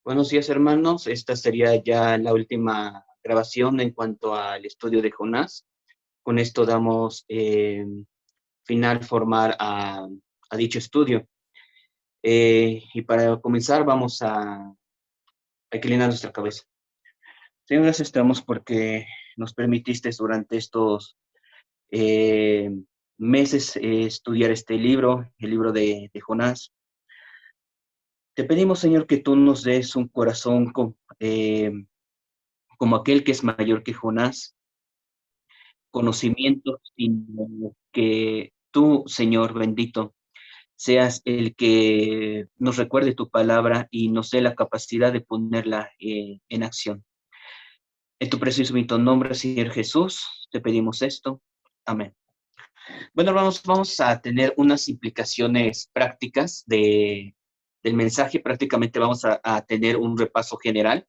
Buenos días, hermanos. Esta sería ya la última grabación en cuanto al estudio de Jonás. Con esto damos final formal a dicho estudio. Y para comenzar vamos a inclinar nuestra cabeza. Señor, gracias estamos porque nos permitiste durante estos eh, meses estudiar este libro, el libro de Jonás. Te pedimos, Señor, que tú nos des un corazón como aquel que es mayor que Jonás, conocimiento, sino que tú, Señor bendito, seas el que nos recuerde tu palabra y nos dé la capacidad de ponerla en acción. En tu precioso bendito nombre, Señor Jesús, te pedimos esto. Amén. Bueno, hermanos, vamos a tener unas implicaciones prácticas del mensaje. Prácticamente vamos a tener un repaso general.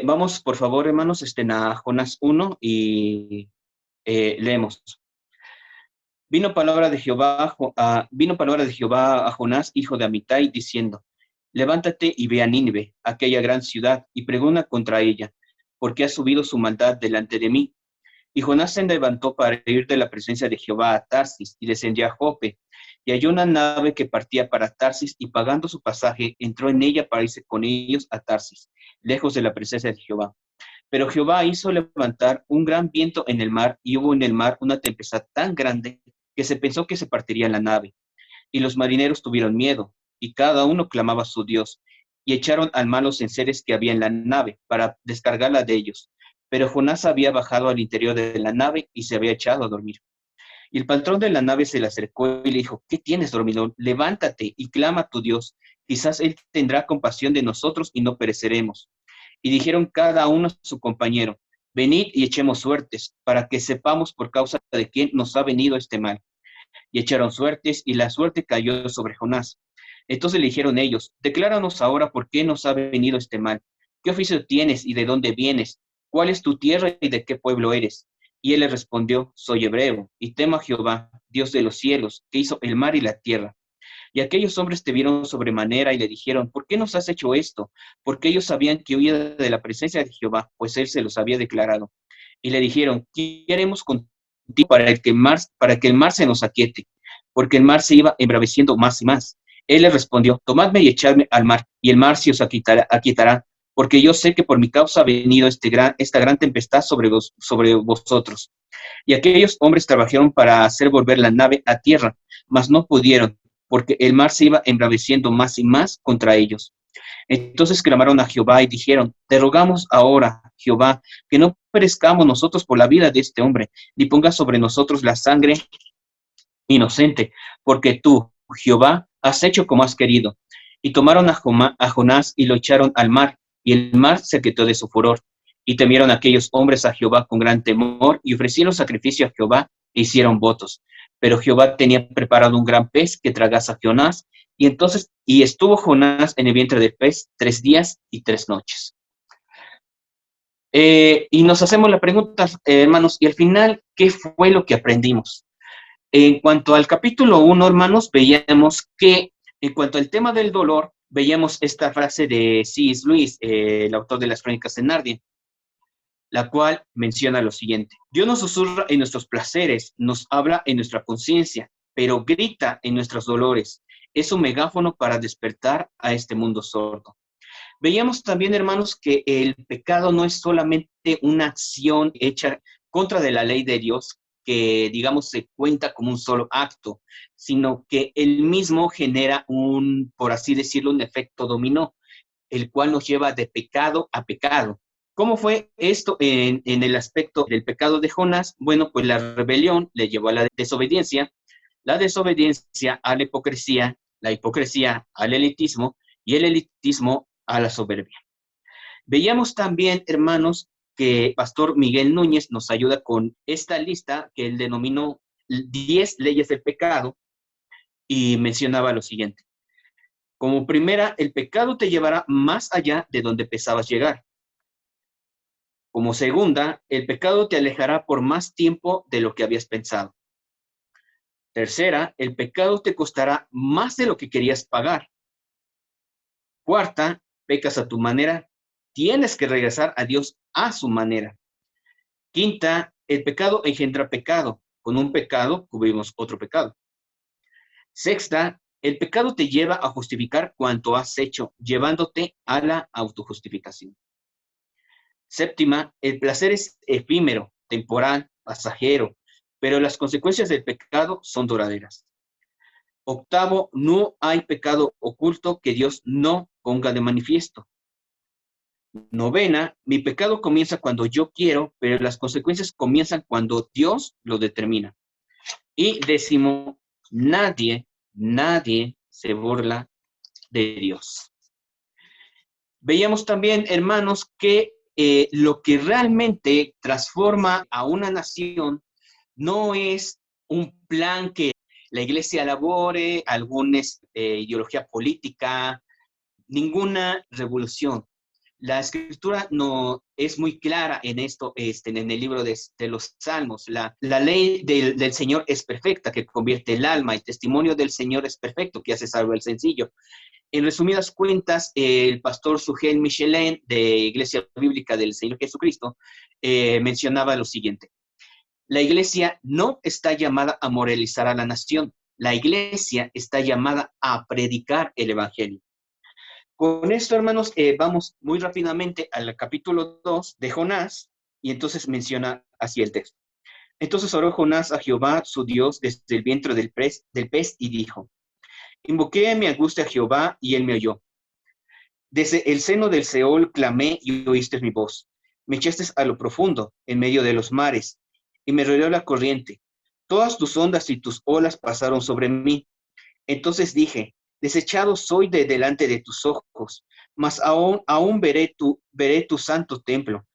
Vamos, por favor, hermanos, a Jonás 1 y leemos. Vino palabra de Jehová a Jonás, hijo de Amitai, diciendo: Levántate y ve a Nínive, aquella gran ciudad, y pregona contra ella, porque ha subido su maldad delante de mí. Y Jonás se levantó para ir de la presencia de Jehová a Tarsis, y descendió a Jope, y halló una nave que partía para Tarsis, y pagando su pasaje, entró en ella para irse con ellos a Tarsis, lejos de la presencia de Jehová. Pero Jehová hizo levantar un gran viento en el mar, y hubo en el mar una tempestad tan grande que se pensó que se partiría la nave. Y los marineros tuvieron miedo, y cada uno clamaba a su Dios, y echaron al mar los enseres que había en la nave, para descargarla de ellos. Pero Jonás había bajado al interior de la nave y se había echado a dormir. Y el patrón de la nave se le acercó y le dijo: ¿Qué tienes, dormidor? Levántate y clama a tu Dios. Quizás él tendrá compasión de nosotros y no pereceremos. Y dijeron cada uno a su compañero: Venid y echemos suertes, para que sepamos por causa de quién nos ha venido este mal. Y echaron suertes, y la suerte cayó sobre Jonás. Entonces le dijeron ellos: Decláranos ahora por qué nos ha venido este mal. ¿Qué oficio tienes y de dónde vienes? ¿Cuál es tu tierra y de qué pueblo eres? Y él le respondió: Soy hebreo, y temo a Jehová, Dios de los cielos, que hizo el mar y la tierra. Y aquellos hombres te vieron sobremanera y le dijeron: ¿Por qué nos has hecho esto? Porque ellos sabían que huía de la presencia de Jehová, pues él se los había declarado. Y le dijeron: ¿Qué haremos contigo para que el mar se nos aquiete? Porque el mar se iba embraveciendo más y más. Él le respondió: Tomadme y echadme al mar, y el mar se os aquietará, porque yo sé que por mi causa ha venido esta gran tempestad sobre vosotros. Y aquellos hombres trabajaron para hacer volver la nave a tierra, mas no pudieron, porque el mar se iba embraveciendo más y más contra ellos. Entonces clamaron a Jehová y dijeron: Te rogamos ahora, Jehová, que no perezcamos nosotros por la vida de este hombre, ni pongas sobre nosotros la sangre inocente, porque tú, Jehová, has hecho como has querido. Y tomaron a Jonás y lo echaron al mar, y el mar se quietó de su furor. Y temieron aquellos hombres a Jehová con gran temor, y ofrecieron sacrificio a Jehová, e hicieron votos. Pero Jehová tenía preparado un gran pez que tragase a Jonás, y estuvo Jonás en el vientre del pez 3 días y 3 noches. Y nos hacemos la pregunta, hermanos, y al final, ¿qué fue lo que aprendimos? En cuanto al capítulo 1, hermanos, veíamos que en cuanto al tema del dolor, veíamos esta frase de C.S. Lewis, el autor de las Crónicas de Narnia, la cual menciona lo siguiente: Dios nos susurra en nuestros placeres, nos habla en nuestra conciencia, pero grita en nuestros dolores. Es un megáfono para despertar a este mundo sordo. Veíamos también, hermanos, que el pecado no es solamente una acción hecha contra de la ley de Dios, que, digamos, se cuenta como un solo acto, sino que él mismo genera por así decirlo, un efecto dominó, el cual nos lleva de pecado a pecado. ¿Cómo fue esto en el aspecto del pecado de Jonás? Bueno, pues la rebelión le llevó a la desobediencia a la hipocresía al elitismo, y el elitismo a la soberbia. Veíamos también, hermanos, que Pastor Miguel Núñez nos ayuda con esta lista que él denominó 10 leyes del pecado, y mencionaba lo siguiente: como primera, el pecado te llevará más allá de donde pensabas llegar. Como segunda, el pecado te alejará por más tiempo de lo que habías pensado. Tercera, el pecado te costará más de lo que querías pagar. Cuarta, Pecas a tu manera, tienes que regresar a Dios a su manera. Quinta, el pecado engendra pecado. Con un pecado cubrimos otro pecado. Sexta, el pecado te lleva a justificar cuanto has hecho, llevándote a la autojustificación. Séptima, el placer es efímero, temporal, pasajero, pero las consecuencias del pecado son duraderas. Octavo, no hay pecado oculto que Dios no ponga de manifiesto. Novena, mi pecado comienza cuando yo quiero, pero las consecuencias comienzan cuando Dios lo determina. Y décimo, nadie se burla de Dios. Veíamos también, hermanos, que lo que realmente transforma a una nación no es un plan que la iglesia elabore, alguna ideología política, ninguna revolución. La escritura no es muy clara en esto, en el libro de los Salmos. La ley del Señor es perfecta, que convierte el alma. El testimonio del Señor es perfecto, que hace salvo el sencillo. En resumidas cuentas, el pastor Sugel Michelin, de Iglesia Bíblica del Señor Jesucristo, mencionaba lo siguiente. La iglesia no está llamada a moralizar a la nación. La iglesia está llamada a predicar el evangelio. Con esto, hermanos, vamos muy rápidamente al capítulo 2 de Jonás, y entonces menciona así el texto. Entonces oró Jonás a Jehová, su Dios, desde el vientre del pez, y dijo, invoqué en mi angustia a Jehová, y él me oyó. Desde el seno del Seol clamé, y oíste mi voz. Me echaste a lo profundo, en medio de los mares, y me rodeó la corriente. Todas tus ondas y tus olas pasaron sobre mí. Entonces dije, desechado soy de delante de tus ojos, mas aún veré tu santo templo.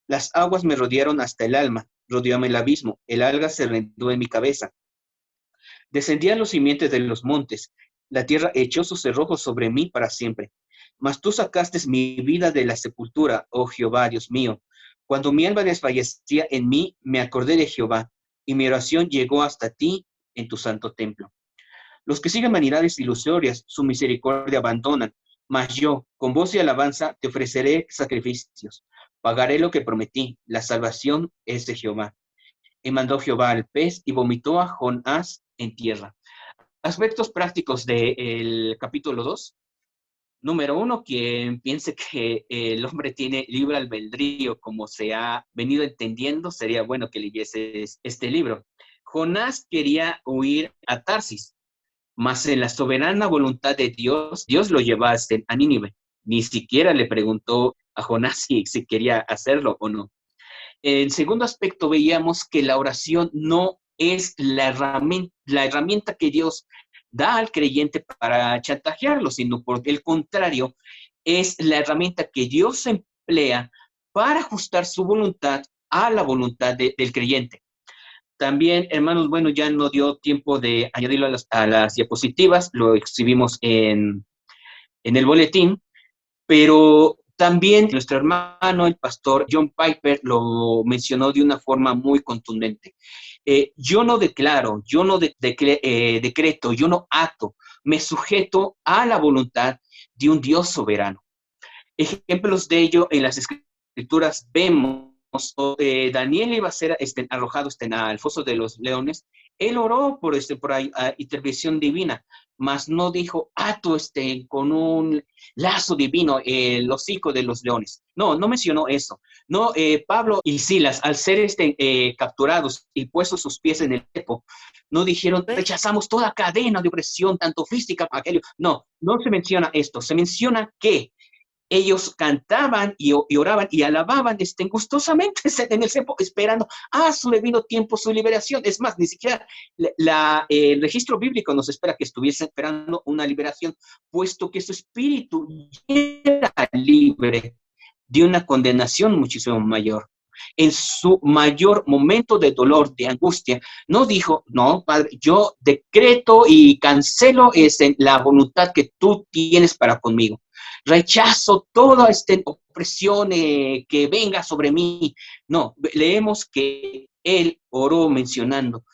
Las aguas me rodearon hasta el alma, rodeóme el abismo, el alga se rendó en mi cabeza. Descendían los simientes de los montes, la tierra echó sus cerrojos sobre mí para siempre. Mas tú sacaste mi vida de la sepultura, oh Jehová, Dios mío. Cuando mi alma desfallecía en mí, me acordé de Jehová, y mi oración llegó hasta ti en tu santo templo. Los que siguen vanidades ilusorias, su misericordia abandonan, mas yo, con voz de alabanza, te ofreceré sacrificios. Pagaré lo que prometí, la salvación es de Jehová. Y mandó Jehová al pez y vomitó a Jonás en tierra. Aspectos prácticos del capítulo 2. Número 1, quien piense que el hombre tiene libre albedrío, como se ha venido entendiendo, sería bueno que leyese este libro. Jonás quería huir a Tarsis, mas en la soberana voluntad de Dios, Dios lo llevase a Nínive. Ni siquiera le preguntó a Jonás si quería hacerlo o no. En segundo aspecto, veíamos que la oración no es la herramienta que Dios da al creyente para chantajearlo, sino por el contrario, es la herramienta que Dios emplea para ajustar su voluntad a la voluntad del creyente. También, hermanos, bueno, ya no dio tiempo de añadirlo a las diapositivas, lo exhibimos en el boletín, pero también nuestro hermano, el pastor John Piper, lo mencionó de una forma muy contundente. Yo no declaro, yo no decreto, yo no ato, me sujeto a la voluntad de un Dios soberano. Ejemplos de ello en las escrituras vemos. Daniel iba a ser arrojado al foso de los leones. Él oró por intervención divina, mas no dijo ato con un lazo divino el hocico de los leones. No mencionó eso. No, Pablo y Silas, al ser capturados y puestos sus pies en el cepo, no dijeron rechazamos toda cadena de opresión, tanto física como aquello. No se menciona esto. Se menciona que ellos cantaban y oraban y alababan gustosamente en el cepo, esperando a su debido tiempo su liberación. Es más, ni siquiera el registro bíblico nos espera que estuviese esperando una liberación, puesto que su espíritu era libre de una condenación muchísimo mayor. En su mayor momento de dolor, de angustia, no dijo, no, Padre, yo decreto y cancelo la voluntad que tú tienes para conmigo. Rechazo toda esta opresión que venga sobre mí. No, leemos que él oró mencionando,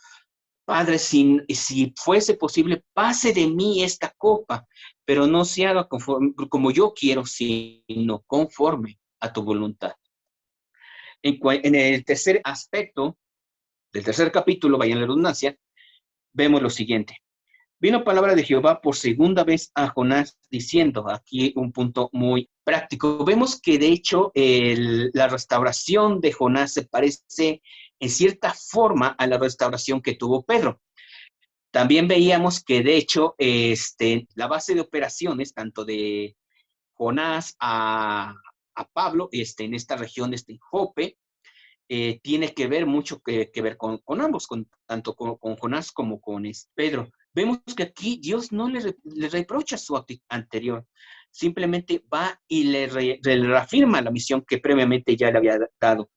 Padre, si fuese posible, pase de mí esta copa, pero no se haga como yo quiero, sino conforme a tu voluntad. En el tercer aspecto del tercer capítulo, vaya en la redundancia, vemos lo siguiente. Vino palabra de Jehová por segunda vez a Jonás diciendo, aquí un punto muy práctico. Vemos que de hecho la restauración de Jonás se parece en cierta forma a la restauración que tuvo Pedro. También veíamos que de hecho la base de operaciones, tanto de Jonás a Pablo, en esta región, Jope, tiene que ver mucho que ver con ambos, tanto con Jonás como con Pedro. Vemos que aquí Dios no le reprocha su actitud anterior, simplemente va y le reafirma la misión que previamente ya le había dado.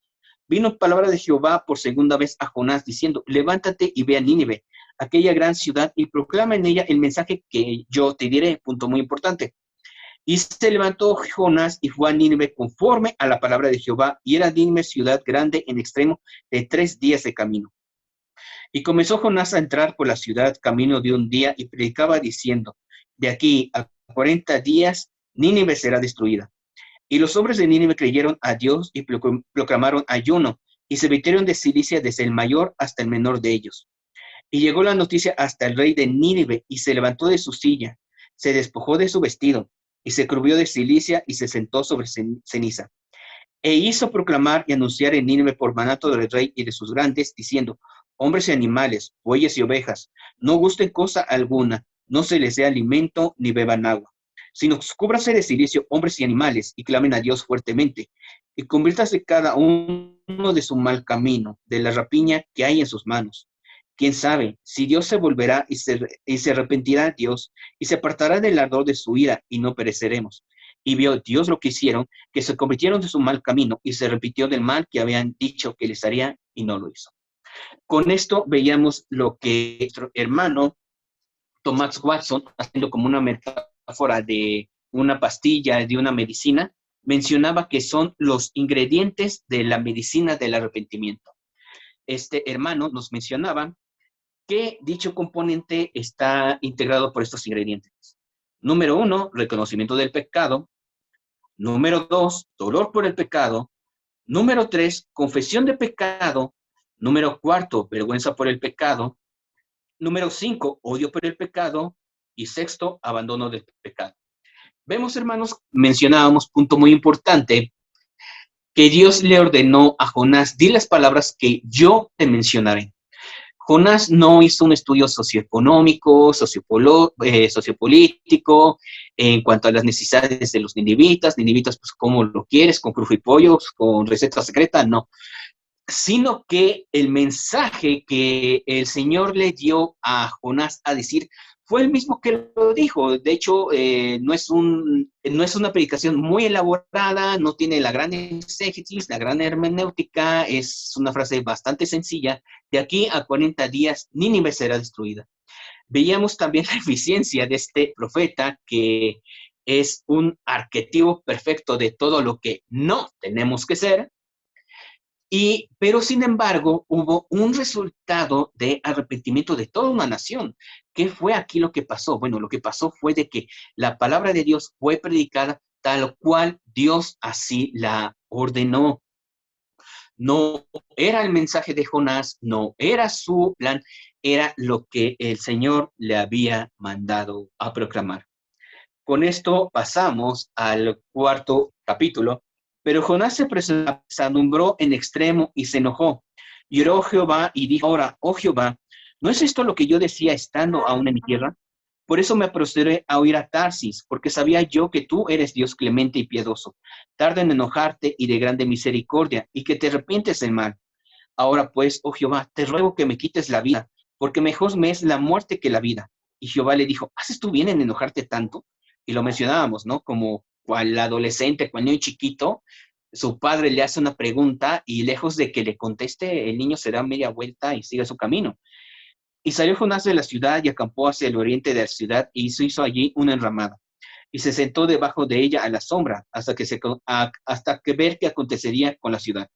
Vino palabra de Jehová por segunda vez a Jonás diciendo, levántate y ve a Nínive, aquella gran ciudad, y proclama en ella el mensaje que yo te diré, punto muy importante. Y se levantó Jonás y fue a Nínive conforme a la palabra de Jehová, y era Nínive ciudad grande en extremo de 3 días de camino. Y comenzó Jonás a entrar por la ciudad camino de un día y predicaba diciendo, de aquí a 40 días Nínive será destruida. Y los hombres de Nínive creyeron a Dios y proclamaron ayuno, y se vistieron de cilicia desde el mayor hasta el menor de ellos. Y llegó la noticia hasta el rey de Nínive, y se levantó de su silla, se despojó de su vestido, y se cubrió de cilicia, y se sentó sobre ceniza. E hizo proclamar y anunciar en Nínive por mandato del rey y de sus grandes, diciendo, hombres y animales, bueyes y ovejas, no gusten cosa alguna, no se les dé alimento ni beban agua, sino cúbrase de cilicio hombres y animales, y clamen a Dios fuertemente, y conviértase cada uno de su mal camino, de la rapiña que hay en sus manos. Quién sabe si Dios se volverá y se arrepentirá Dios, y se apartará del ardor de su ira, y no pereceremos. Y vio Dios lo que hicieron, que se convirtieron de su mal camino, y se repitió del mal que habían dicho que les haría, y no lo hizo. Con esto veíamos lo que nuestro hermano Thomas Watson, haciendo como una metáfora de una pastilla, de una medicina, mencionaba que son los ingredientes de la medicina del arrepentimiento. Este hermano nos mencionaba que dicho componente está integrado por estos ingredientes. Número 1, reconocimiento del pecado. Número 2, dolor por el pecado. Número 3, confesión de pecado. Número 4, vergüenza por el pecado. Número 5, odio por el pecado. Y sexto, abandono del pecado. Vemos, hermanos, mencionábamos, punto muy importante, que Dios le ordenó a Jonás, di las palabras que yo te mencionaré. Jonás no hizo un estudio socioeconómico, sociopolítico, en cuanto a las necesidades de los ninivitas, pues cómo lo quieres, con cruje y pollos, con receta secreta, no. Sino que el mensaje que el Señor le dio a Jonás a decir fue el mismo que lo dijo. De hecho, no es una predicación muy elaborada, no tiene la gran exégesis, la gran hermenéutica, es una frase bastante sencilla. De aquí a 40 días, Nínive será destruida. Veíamos también la eficiencia de este profeta, que es un arquetipo perfecto de todo lo que no tenemos que ser. Pero sin embargo, hubo un resultado de arrepentimiento de toda una nación. ¿Qué fue aquí lo que pasó? Bueno, lo que pasó fue de que la palabra de Dios fue predicada tal cual Dios así la ordenó. No era el mensaje de Jonás, no era su plan, era lo que el Señor le había mandado a proclamar. Con esto pasamos al cuarto capítulo. Pero Jonás se apesadumbró en extremo y se enojó. Y oró Jehová y dijo, ahora, oh Jehová, ¿no es esto lo que yo decía estando aún en mi tierra? Por eso me apresuré a huir a Tarsis, porque sabía yo que tú eres Dios clemente y piadoso, tarda en enojarte y de grande misericordia, y que te arrepientes del mal. Ahora pues, oh Jehová, te ruego que me quites la vida, porque mejor me es la muerte que la vida. Y Jehová le dijo, ¿haces tú bien en enojarte tanto? Y lo mencionábamos, ¿no? Como cual adolescente, cual niño chiquito, su padre le hace una pregunta y lejos de que le conteste, el niño se da media vuelta y sigue su camino. Y salió Jonás de la ciudad y acampó hacia el oriente de la ciudad y se hizo allí una enramada. Y se sentó debajo de ella a la sombra hasta que ver qué acontecería con la ciudad.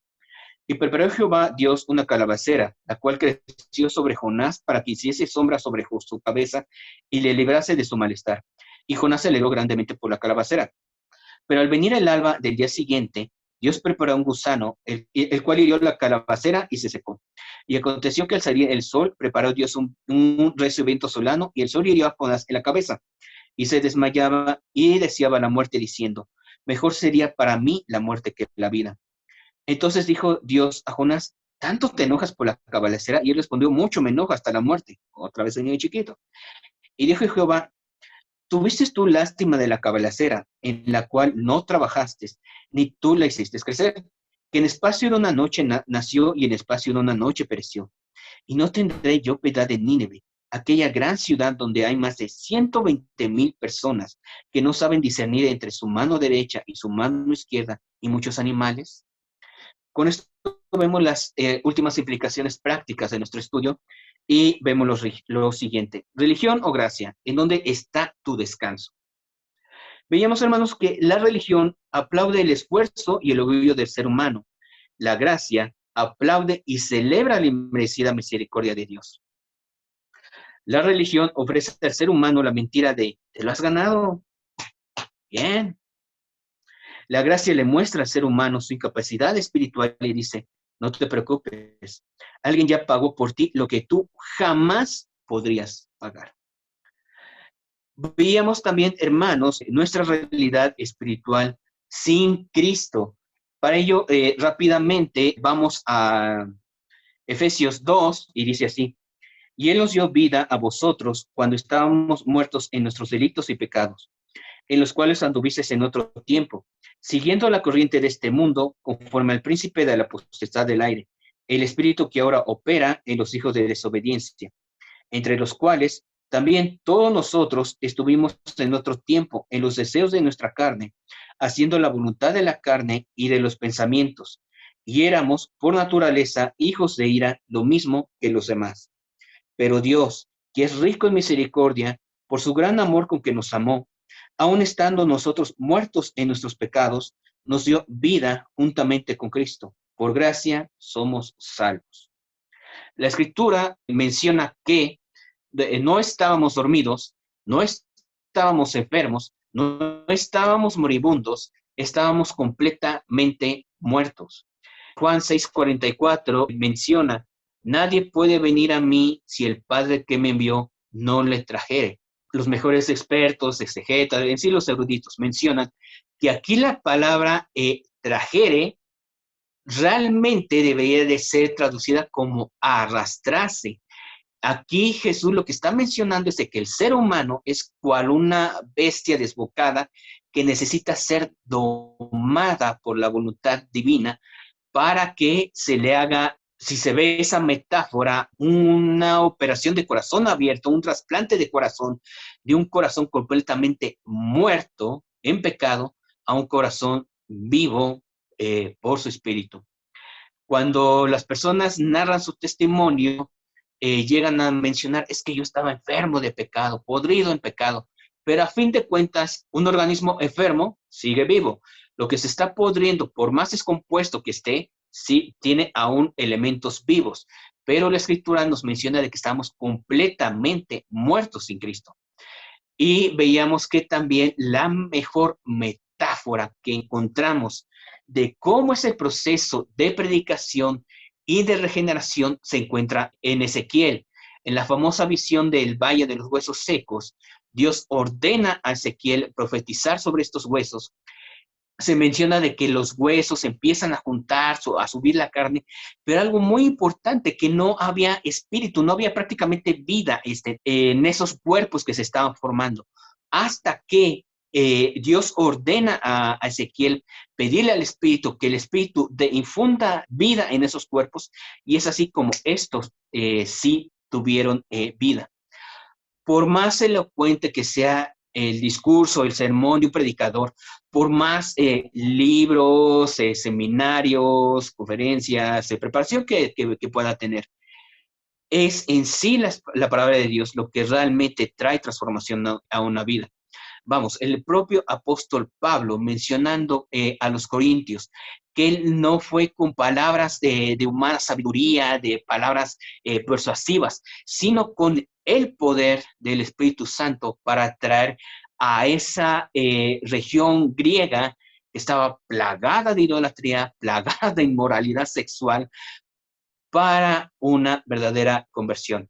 Y preparó Jehová Dios una calabacera, la cual creció sobre Jonás para que hiciese sombra sobre su cabeza y le librase de su malestar. Y Jonás se alegró grandemente por la calabacera. Pero al venir el alba del día siguiente, Dios preparó un gusano, el cual hirió la calabacera y se secó. Y aconteció que al salir el sol, preparó Dios un recio viento solano, y el sol hirió a Jonás en la cabeza, y se desmayaba y deseaba la muerte, diciendo, mejor sería para mí la muerte que la vida. Entonces dijo Dios a Jonás, ¿tanto te enojas por la calabacera? Y él respondió, mucho me enojo hasta la muerte. Otra vez el niño chiquito. Y dijo Jehová, ¿tuviste tú lástima de la calabacera, en la cual no trabajaste, ni tú la hiciste crecer? Que en espacio de una noche nació y en espacio de una noche pereció. Y no tendré yo piedad de Nínive, aquella gran ciudad donde hay más de 120,000 personas que no saben discernir entre su mano derecha y su mano izquierda y muchos animales. Con esto vemos las últimas implicaciones prácticas de nuestro estudio y vemos lo siguiente. Religión o gracia, ¿en dónde está tu descanso? Veíamos, hermanos, que la religión aplaude el esfuerzo y el orgullo del ser humano. La gracia aplaude y celebra la inmerecida misericordia de Dios. La religión ofrece al ser humano la mentira de, ¿te lo has ganado? Bien. La gracia le muestra al ser humano su incapacidad espiritual y dice, no te preocupes, alguien ya pagó por ti lo que tú jamás podrías pagar. Veíamos también, hermanos, nuestra realidad espiritual sin Cristo. Para ello, rápidamente vamos a Efesios 2 y dice así, y Él nos dio vida a vosotros cuando estábamos muertos en nuestros delitos y pecados, en los cuales anduvisteis en otro tiempo, siguiendo la corriente de este mundo, conforme al príncipe de la potestad del aire, el espíritu que ahora opera en los hijos de desobediencia, entre los cuales también todos nosotros estuvimos en otro tiempo en los deseos de nuestra carne, haciendo la voluntad de la carne y de los pensamientos, y éramos por naturaleza hijos de ira, lo mismo que los demás. Pero Dios, que es rico en misericordia, por su gran amor con que nos amó, aun estando nosotros muertos en nuestros pecados, nos dio vida juntamente con Cristo. Por gracia somos salvos. La Escritura menciona que no estábamos dormidos, no estábamos enfermos, no estábamos moribundos, estábamos completamente muertos. Juan 6:44 menciona, nadie puede venir a mí si el Padre que me envió no le trajere. Los mejores expertos, exegetas, en sí los eruditos, mencionan que aquí la palabra trajere realmente debería de ser traducida como arrastrarse. Aquí Jesús lo que está mencionando es de que el ser humano es cual una bestia desbocada que necesita ser domada por la voluntad divina para que se le haga, si se ve esa metáfora, una operación de corazón abierto, un trasplante de corazón, de un corazón completamente muerto en pecado a un corazón vivo por su espíritu. Cuando las personas narran su testimonio, llegan a mencionar, es que yo estaba enfermo de pecado, podrido en pecado, pero a fin de cuentas, un organismo enfermo sigue vivo. Lo que se está podriendo, por más descompuesto que esté, sí tiene aún elementos vivos, pero la Escritura nos menciona de que estamos completamente muertos sin Cristo. Y veíamos que también la mejor metáfora que encontramos de cómo es el proceso de predicación y de regeneración se encuentra en Ezequiel. En la famosa visión del Valle de los Huesos Secos, Dios ordena a Ezequiel profetizar sobre estos huesos. Se menciona de que los huesos empiezan a juntar, a subir la carne, pero algo muy importante, que no había espíritu, no había prácticamente vida en esos cuerpos que se estaban formando, hasta que Dios ordena a Ezequiel pedirle al espíritu que el espíritu infunda vida en esos cuerpos, y es así como estos sí tuvieron vida. Por más elocuente que sea el discurso, el sermón de un predicador, por más libros, seminarios, conferencias, preparación que pueda tener, es en sí la palabra de Dios lo que realmente trae transformación a una vida. Vamos, el propio apóstol Pablo mencionando a los corintios que él no fue con palabras de humana sabiduría, de palabras persuasivas, sino con el poder del Espíritu Santo para traer a esa región griega que estaba plagada de idolatría, plagada de inmoralidad sexual, para una verdadera conversión.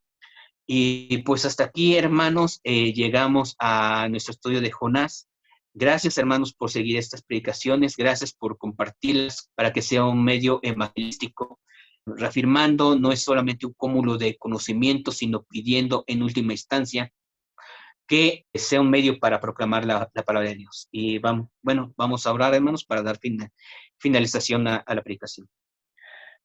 Y pues hasta aquí, hermanos, llegamos a nuestro estudio de Jonás. Gracias, hermanos, por seguir estas predicaciones. Gracias por compartirlas para que sea un medio evangelístico, reafirmando no es solamente un cúmulo de conocimientos, sino pidiendo en última instancia que sea un medio para proclamar la palabra de Dios. Y vamos, bueno, vamos a orar, hermanos, para dar finalización a la predicación.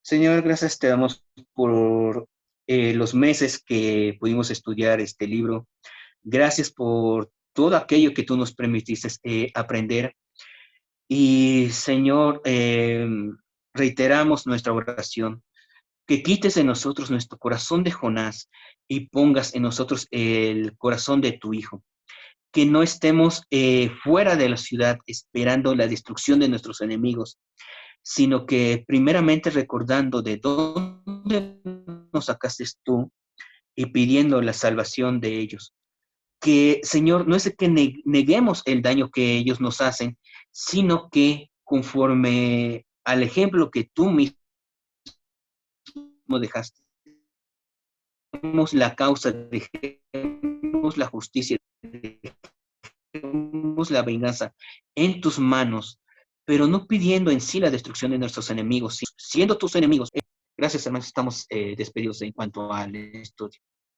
Señor, gracias te damos por los meses que pudimos estudiar este libro. Gracias por todo aquello que tú nos permitiste aprender. Y Señor, reiteramos nuestra oración, que quites de nosotros nuestro corazón de Jonás y pongas en nosotros el corazón de tu Hijo. Que no estemos fuera de la ciudad esperando la destrucción de nuestros enemigos, sino que primeramente recordando de dónde nos sacaste tú y pidiendo la salvación de ellos. Que, Señor, no es que neguemos el daño que ellos nos hacen, sino que conforme al ejemplo que tú mismo dejaste, dejemos la causa, dejemos la justicia, dejemos la venganza en tus manos, pero no pidiendo en sí la destrucción de nuestros enemigos, siendo tus enemigos. Gracias, hermanos, estamos despedidos en cuanto al estudio.